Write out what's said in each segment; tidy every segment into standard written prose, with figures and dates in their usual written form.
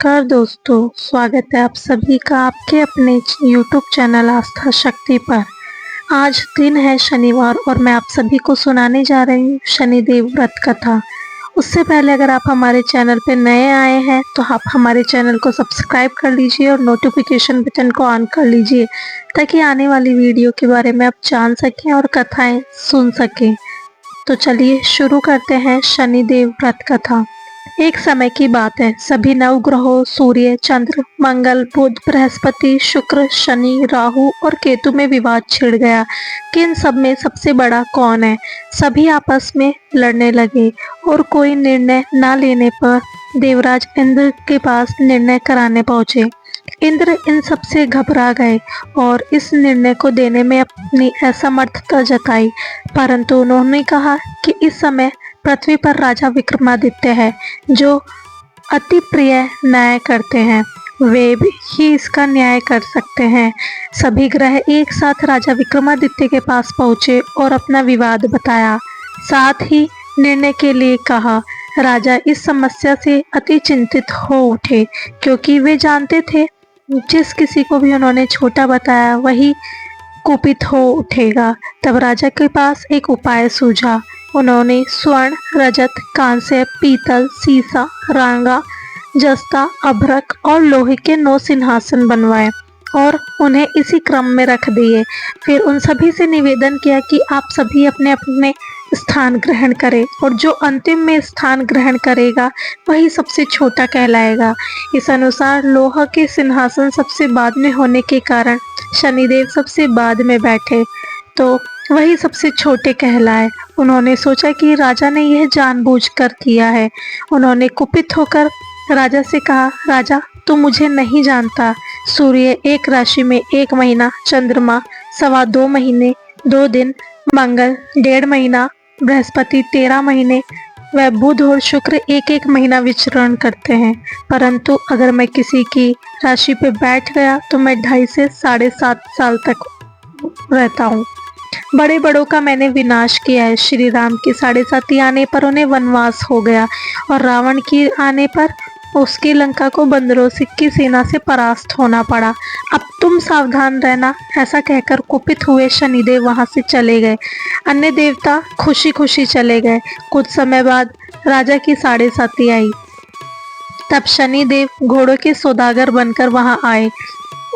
नमस्कार दोस्तों, स्वागत है आप सभी का आपके अपने YouTube चैनल आस्था शक्ति पर। आज दिन है शनिवार और मैं आप सभी को सुनाने जा रही हूँ शनिदेव व्रत कथा। उससे पहले अगर आप हमारे चैनल पे नए आए हैं तो आप हमारे चैनल को सब्सक्राइब कर लीजिए और नोटिफिकेशन बटन को ऑन कर लीजिए ताकि आने वाली वीडियो के बारे में आप जान सकें और कथाएं सुन सकें। तो चलिए शुरू करते हैं शनिदेव व्रत कथा। एक समय की बात है, सभी नवग्रहों सूर्य, चंद्र, मंगल, बुध, बृहस्पति, शुक्र, शनि, राहु और केतु में विवाद छिड़ गया कि इन सब में सबसे बड़ा कौन है। सभी आपस में लड़ने लगे और कोई निर्णय न लेने पर देवराज इंद्र के पास निर्णय कराने पहुंचे। इंद्र इन सब से घबरा गए और इस निर्णय को देने में अपनी असमर्थता जताई, परंतु उन्होंने कहा कि इस समय पृथ्वी पर राजा विक्रमादित्य है जो अति प्रिय न्याय करते हैं, वे भी ही इसका न्याय कर सकते हैं। सभी ग्रह एक साथ राजा विक्रमादित्य के पास पहुंचे और अपना विवाद बताया, साथ ही निर्णय के लिए कहा। राजा इस समस्या से अति चिंतित हो उठे क्योंकि वे जानते थे जिस किसी को भी उन्होंने छोटा बताया वही कुपित हो उठेगा। तब राजा के पास एक उपाय सूझा। उन्होंने स्वर्ण, रजत, कांस्य, पीतल, सीसा, रांगा, जस्ता, अभ्रक और लोहे के 9 सिंहासन बनवाए और उन्हें इसी क्रम में रख दिए। फिर उन सभी से निवेदन किया कि आप सभी अपने अपने स्थान ग्रहण करें और जो अंतिम में स्थान ग्रहण करेगा वही सबसे छोटा कहलाएगा। इस अनुसार लोहा के सिंहासन सबसे बाद में होने के कारण शनिदेव सबसे बाद में बैठे तो वही सबसे छोटे कहलाए। उन्होंने सोचा कि राजा ने यह जानबूझकर किया है। उन्होंने कुपित होकर राजा से कहा, राजा तू मुझे नहीं जानता। सूर्य एक राशि में 1 महीना, चंद्रमा 2.25 महीने 2 दिन, मंगल 1.5 महीना, बृहस्पति 13 महीने व बुध और शुक्र 1-1 महीना विचरण करते हैं, परंतु अगर मैं किसी की राशि पे बैठ गया तो मैं 2.5 से 7.5 साल तक रहता हूँ। बड़े बड़ों का मैंने विनाश किया है। श्री राम की 7.5 आने पर उन्हें वनवास हो गया और रावण की आने पर उसकी लंका को बंदरों की सेना से परास्त होना पड़ा। अब तुम सावधान रहना। ऐसा कहकर कुपित हुए शनिदेव वहां से चले गए। अन्य देवता खुशी खुशी चले गए। कुछ समय बाद राजा की 7.5 आई। तब शनिदेव घोड़ों के सौदागर बनकर वहां आए।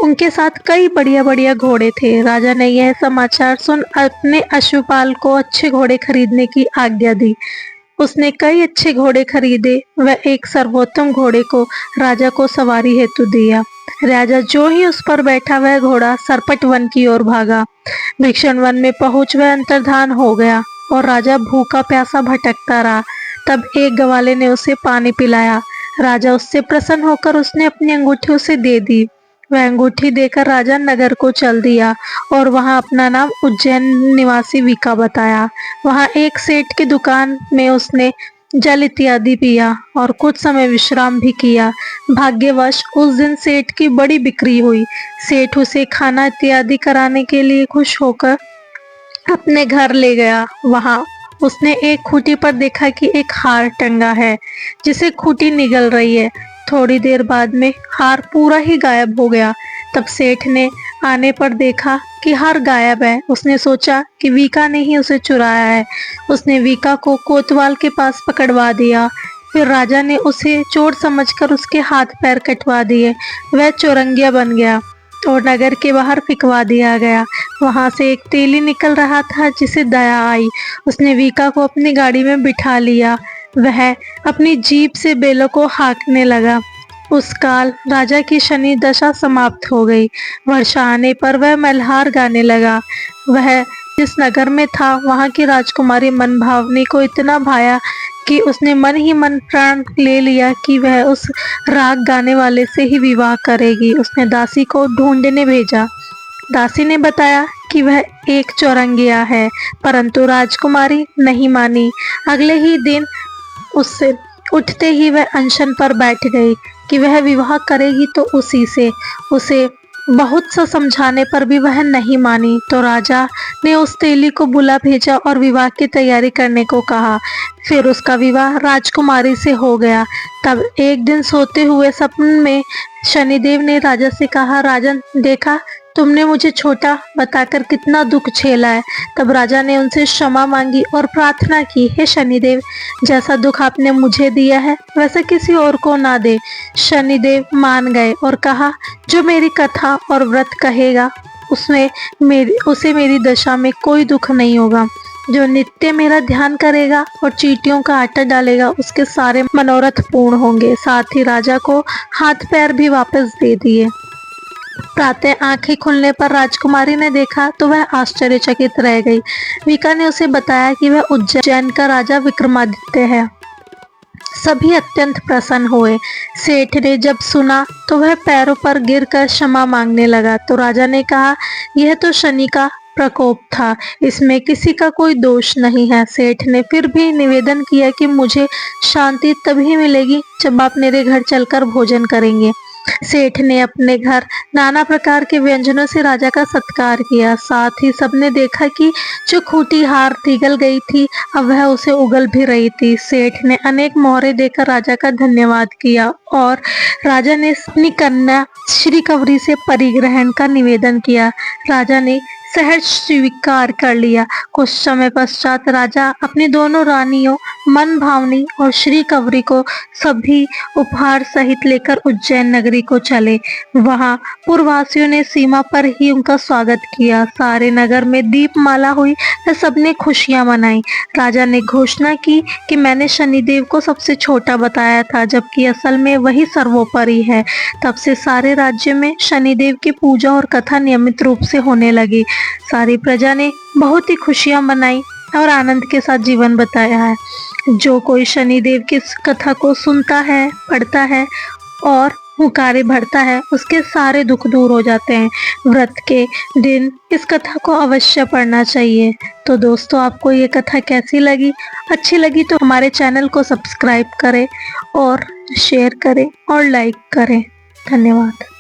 उनके साथ कई बढ़िया बढ़िया घोड़े थे। राजा ने यह समाचार सुन अपने अश्वपाल को अच्छे घोड़े खरीदने की आज्ञा दी। उसने कई अच्छे घोड़े खरीदे व एक सर्वोत्तम घोड़े को राजा को सवारी हेतु दिया। राजा जो ही उस पर बैठा वह घोड़ा सरपट वन की ओर भागा। भीषण वन में पहुंच वह अंतर्धान हो गया और राजा भूखा प्यासा भटकता रहा। तब एक ग्वाले ने उसे पानी पिलाया। राजा उससे प्रसन्न होकर उसने अपनी अंगूठी उसे दे दी। वह अंगूठी देकर राजा नगर को चल दिया और वहां अपना नाम उज्जैन निवासी विका बताया। वहां एक सेठ की दुकान में उसने जल इत्यादि पिया और कुछ समय विश्राम भी किया। भाग्यवश उस दिन सेठ की बड़ी बिक्री हुई। सेठ उसे खाना इत्यादि कराने के लिए खुश होकर अपने घर ले गया। वहां उसने एक खूंटी पर देखा कि एक हार टंगा है जिसे खूंटी निगल रही है। थोड़ी देर बाद में हार पूरा ही गायब हो गया। तब सेठ ने आने पर देखा कि हार गायब है। उसने सोचा कि वीका ने ही उसे चुराया है। उसने वीका को कोतवाल के पास पकड़वा दिया। फिर राजा ने उसे चोर समझकर उसके हाथ पैर कटवा दिए। वह चौरंगिया बन गया और नगर के बाहर फिकवा दिया गया। वहां से एक तेली निकल रहा था जिसे दया आई। उसने वीका को अपनी गाड़ी में बिठा लिया। वह अपनी जीभ से बेलों को हाँकने लगा। उस काल राजा की शनि दशा समाप्त हो गई। वर्षा आने पर वह मल्हार गाने लगा। वह जिस नगर में था वहां की राजकुमारी मनभावनी को इतना भाया कि उसने मन ही मन प्रण ले लिया कि वह उस राग गाने वाले से ही विवाह करेगी। उसने दासी को ढूंढने भेजा। दासी ने बताया कि वह एक चौरंगिया है, परंतु राजकुमारी नहीं मानी। अगले ही दिन उससे उठते ही वह अनशन पर बैठ गई कि वह विवाह करेगी तो उसी से। उसे बहुत सा समझाने पर भी वह नहीं मानी तो राजा ने उस तेली को बुला भेजा और विवाह की तैयारी करने को कहा। फिर उसका विवाह राजकुमारी से हो गया। तब एक दिन सोते हुए सपने में शनिदेव ने राजा से कहा, राजन देखा तुमने मुझे छोटा बताकर कितना दुख झेला है। तब राजा ने उनसे क्षमा मांगी और प्रार्थना की, हे शनिदेव, जैसा दुख आपने मुझे दिया है वैसा किसी और को ना दे। शनिदेव मान गए और कहा, जो मेरी कथा और व्रत कहेगा उसे मेरी दशा में कोई दुख नहीं होगा। जो नित्य मेरा ध्यान करेगा और चींटियों का आटा डालेगा उसके सारे मनोरथ पूर्ण होंगे। साथ ही राजा को हाथ पैर भी वापस दे दिए। प्रातः आंखें खुलने पर राजकुमारी ने देखा तो वह आश्चर्यचकित रह गई। विका ने उसे बताया कि वह उज्जैन का राजा विक्रमादित्य है। सभी अत्यंत प्रसन्न हुए। सेठ ने जब सुना तो वह पैरों पर गिरकर क्षमा मांगने लगा। तो राजा ने कहा, यह तो शनि का प्रकोप था, इसमें किसी का कोई दोष नहीं है। सेठ ने फिर भी निवेदन किया कि मुझे शांति तभी मिलेगी जब आप मेरे घर चलकर भोजन करेंगे। सेठ ने अपने घर नाना प्रकार के व्यंजनों से राजा का सत्कार किया। साथ ही सबने देखा कि जो खूंटी हार पिघल गई थी अब वह उसे उगल भी रही थी। सेठ ने अनेक मोहरे देकर राजा का धन्यवाद किया और राजा ने अपनी कन्या श्री कवरी से परिग्रहण का निवेदन किया। राजा ने सहर्ष स्वीकार कर लिया। कुछ समय पश्चात राजा अपनी दोनों रानियों मन भावनी और श्री कवरी को सभी उपहार सहित लेकर उज्जैन नगरी को चले। वहां पूर्ववासियों ने सीमा पर ही उनका स्वागत किया। सारे नगर में दीपमाला हुई और सबने खुशियां मनाई। राजा ने घोषणा की कि मैंने शनिदेव को सबसे छोटा बताया था, जबकि असल में वही सर्वोपरि है। तब से सारे राज्य में शनिदेव की पूजा और कथा नियमित रूप से होने लगी। सारी प्रजा ने बहुत ही खुशियां मनाई और आनंद के साथ जीवन बताया है। जो कोई शनिदेव की कथा को सुनता है, पढ़ता है और हुंकारे भरता है उसके सारे दुख दूर हो जाते हैं। व्रत के दिन इस कथा को अवश्य पढ़ना चाहिए। तो दोस्तों, आपको ये कथा कैसी लगी? अच्छी लगी तो हमारे चैनल को सब्सक्राइब करें और शेयर करें और लाइक करें। धन्यवाद।